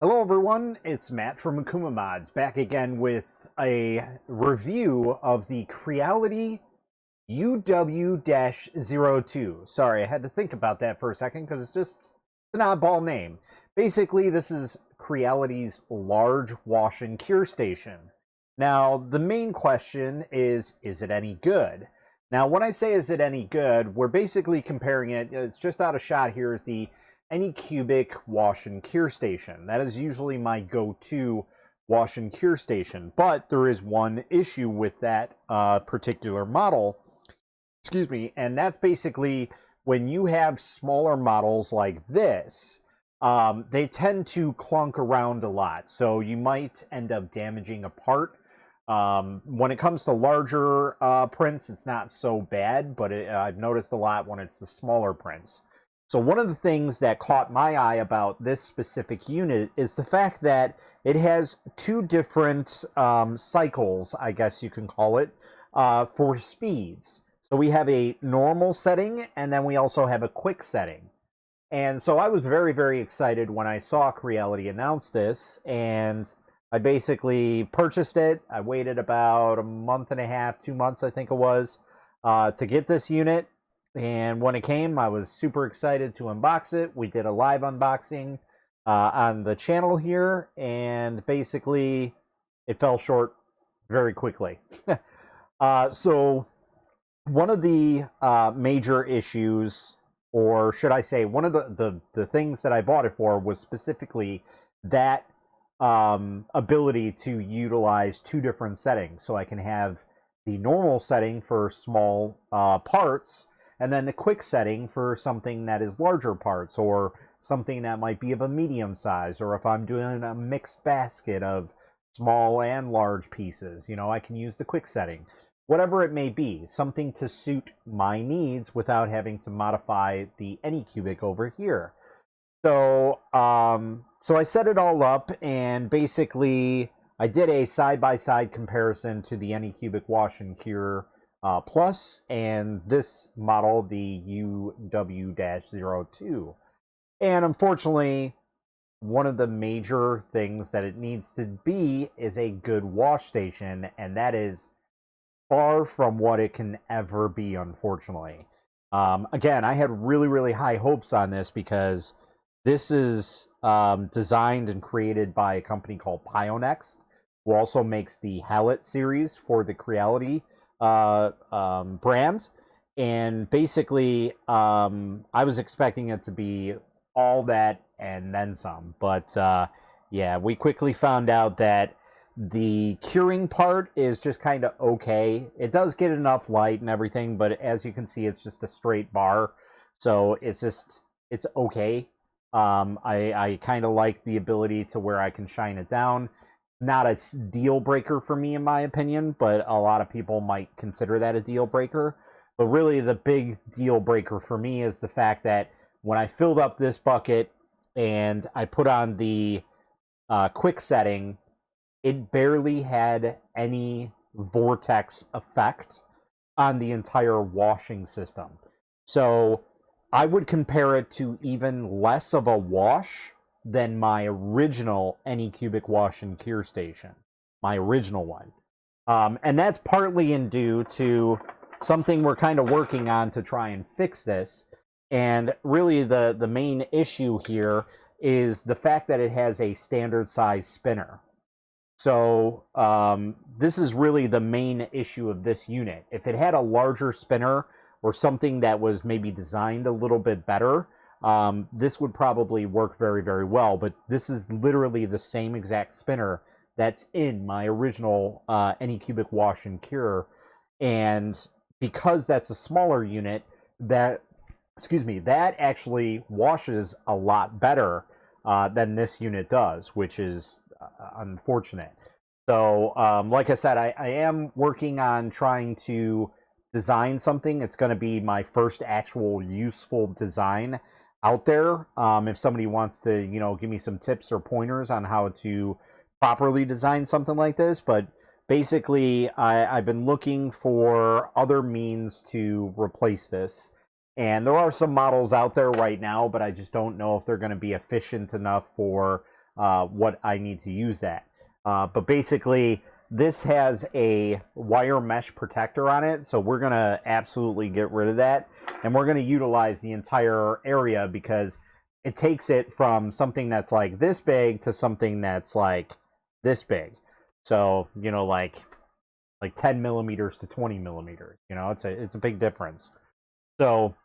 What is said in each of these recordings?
Hello everyone, it's Matt from Akuma Mods, back again with a review of the Creality UW-02. Sorry, I had to think about that for a second because it's an oddball name. Basically, this is Creality's large wash and cure station. Now, the main question is it any good? Now, when I say is it any good, we're basically comparing it, it's just out of shot here, is the Anycubic wash and cure station. That is usually my go-to wash and cure station, but there is one issue with that particular model, excuse me, and that's basically when you have smaller models like this, they tend to clunk around a lot, so you might end up damaging a part. When it comes to larger prints, it's not so bad, but I've noticed a lot when it's the smaller prints. So one of the things that caught my eye about this specific unit is the fact that it has two different cycles, I guess you can call it, for speeds. So we have a normal setting, and then we also have a quick setting. And so I was very, very excited when I saw Creality announce this, and I basically purchased it. I waited about a month and a half, 2 months, I think it was, to get this unit. And when it came, I was super excited to unbox it. We did a live unboxing on the channel here, and basically it fell short very quickly. So one of the major issues, or should I say, one of the things that I bought it for was specifically that ability to utilize two different settings. So I can have the normal setting for small parts, and then the quick setting for something that is larger parts, or something that might be of a medium size, or if I'm doing a mixed basket of small and large pieces, I can use the quick setting. Whatever it may be, something to suit my needs without having to modify the Anycubic over here. So I set it all up, and basically I did a side-by-side comparison to the Anycubic Wash and Cure Plus and this model, the UW-02. And unfortunately, one of the major things that it needs to be is a good wash station, and that is far from what it can ever be, unfortunately. Again, I had really, really high hopes on this because this is designed and created by a company called Pionext, who also makes the Hallett series for the Creality brand. And basically, I was expecting it to be all that and then some. But yeah, we quickly found out that the curing part is just kind of okay. It does get enough light and everything, but as you can see, it's just a straight bar. So it's okay. I kind of like the ability to where I can shine it down. Not a deal breaker for me, in my opinion, but a lot of people might consider that a deal breaker. But really, the big deal breaker for me is the fact that when I filled up this bucket and I put on the quick setting, it barely had any vortex effect on the entire washing system. So I would compare it to even less of a wash than my original Anycubic wash and cure station, my original one. And that's partly in due to something we're kind of working on to try and fix this. And really the main issue here is the fact that it has a standard size spinner. So this is really the main issue of this unit. If it had a larger spinner or something that was maybe designed a little bit better, this would probably work very, very well. But this is literally the same exact spinner that's in my original Anycubic wash and cure. And because that's a smaller unit, that actually washes a lot better than this unit does, which is unfortunate. So, like I said, I am working on trying to design something. It's going to be my first actual useful design out there. If somebody wants to, give me some tips or pointers on how to properly design something like this. But basically, I've been looking for other means to replace this. And there are some models out there right now, but I just don't know if they're going to be efficient enough for what I need to use that. But basically, this has a wire mesh protector on it, so we're going to absolutely get rid of that. And we're going to utilize the entire area because it takes it from something that's like this big to something that's like this big. So, you know, like 10 millimeters to 20 millimeters. You know, it's a big difference. So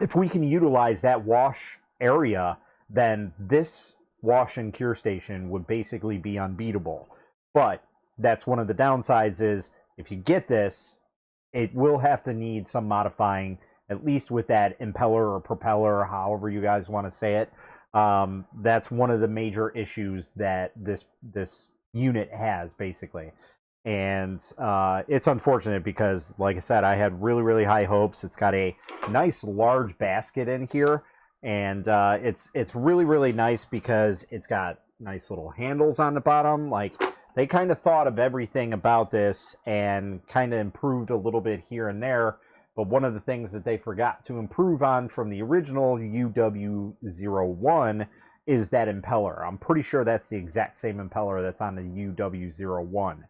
if we can utilize that wash area, then this wash and cure station would basically be unbeatable. But that's one of the downsides is if you get this, it will have to need some modifying, at least with that impeller or propeller, however you guys want to say it. That's one of the major issues that this unit has, basically. And it's unfortunate because, like I said, I had really, really high hopes. It's got a nice large basket in here, and it's really, really nice because it's got nice little handles on the bottom. Like, they kind of thought of everything about this and kind of improved a little bit here and there. But one of the things that they forgot to improve on from the original UW-01 is that impeller. I'm pretty sure that's the exact same impeller that's on the UW-01.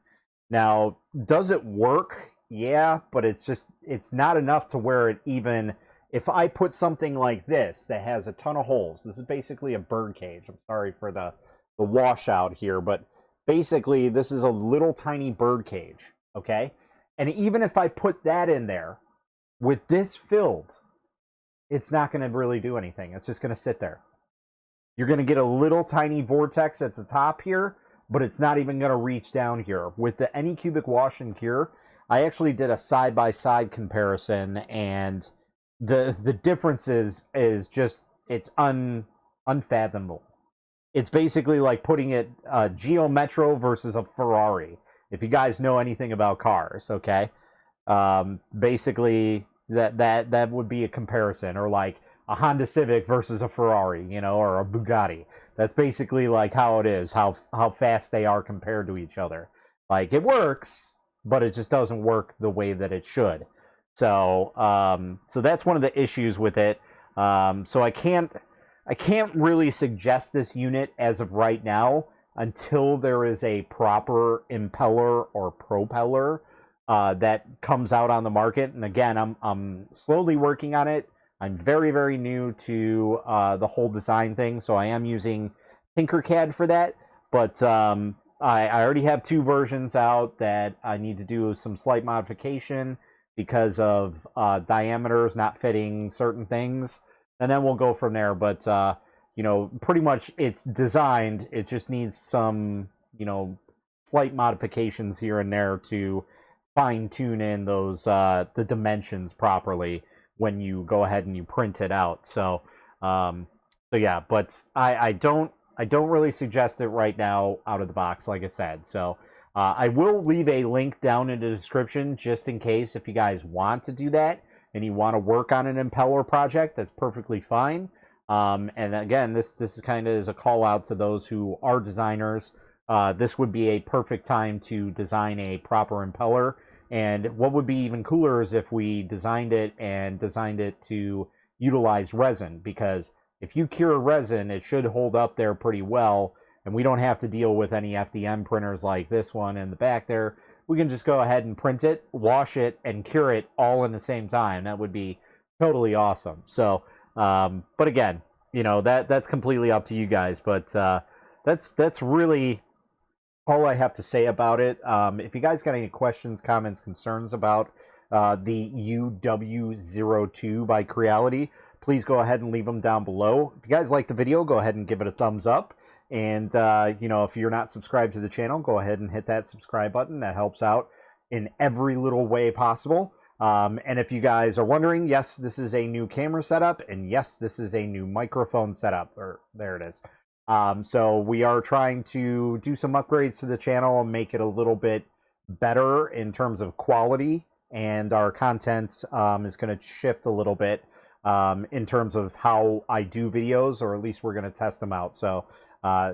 Now, does it work? Yeah, but it's not enough to where it even, if I put something like this that has a ton of holes, this is basically a bird cage. I'm sorry for the washout here, but basically this is a little tiny bird cage, okay? And even if I put that in there, with this filled, it's not going to really do anything. It's just going to sit there. You're going to get a little tiny vortex at the top here, but it's not even going to reach down here. With the Anycubic Wash and Cure, I actually did a side-by-side comparison, and the differences is just, it's unfathomable. It's basically like putting it Geo Metro versus a Ferrari, if you guys know anything about cars, okay? Basically, that would be a comparison, or like a Honda Civic versus a Ferrari, you know, or a Bugatti. That's basically like how it is, how fast they are compared to each other. Like, it works, but it just doesn't work the way that it should. So so that's one of the issues with it. So I can't really suggest this unit as of right now until there is a proper impeller or propeller that comes out on the market. And again, I'm slowly working on it. I'm very, very new to the whole design thing, so I am using Tinkercad for that. But I already have 2 versions out that I need to do some slight modification because of diameters not fitting certain things. And then we'll go from there. But, you know, pretty much it's designed. It just needs some, you know, slight modifications here and there to fine-tune in those the dimensions properly when you go ahead and you print it out. So yeah, but I don't really suggest it right now out of the box, like I said. So I will leave a link down in the description just in case if you guys want to do that and you want to work on an impeller project. That's perfectly fine. And again, this is kind of as a call out to those who are designers. This would be a perfect time to design a proper impeller. And what would be even cooler is if we designed it to utilize resin, because if you cure resin, it should hold up there pretty well, and we don't have to deal with any FDM printers like this one in the back there. We can just go ahead and print it, wash it, and cure it all in the same time. That would be totally awesome. So, but again, you know, that's completely up to you guys. But that's really all I have to say about it. If you guys got any questions, comments, concerns about the UW-02 by Creality, please go ahead and leave them down below. If you guys like the video, go ahead and give it a thumbs up. And, you know, if you're not subscribed to the channel, go ahead and hit that subscribe button. That helps out in every little way possible. And if you guys are wondering, yes, this is a new camera setup. And yes, this is a new microphone setup. Or there it is. So we are trying to do some upgrades to the channel and make it a little bit better in terms of quality, and our content is going to shift a little bit in terms of how I do videos, or at least we're going to test them out. So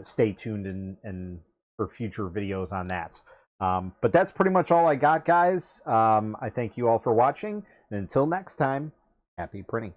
stay tuned and for future videos on that. But that's pretty much all I got, guys. I thank you all for watching, and until next time, happy printing.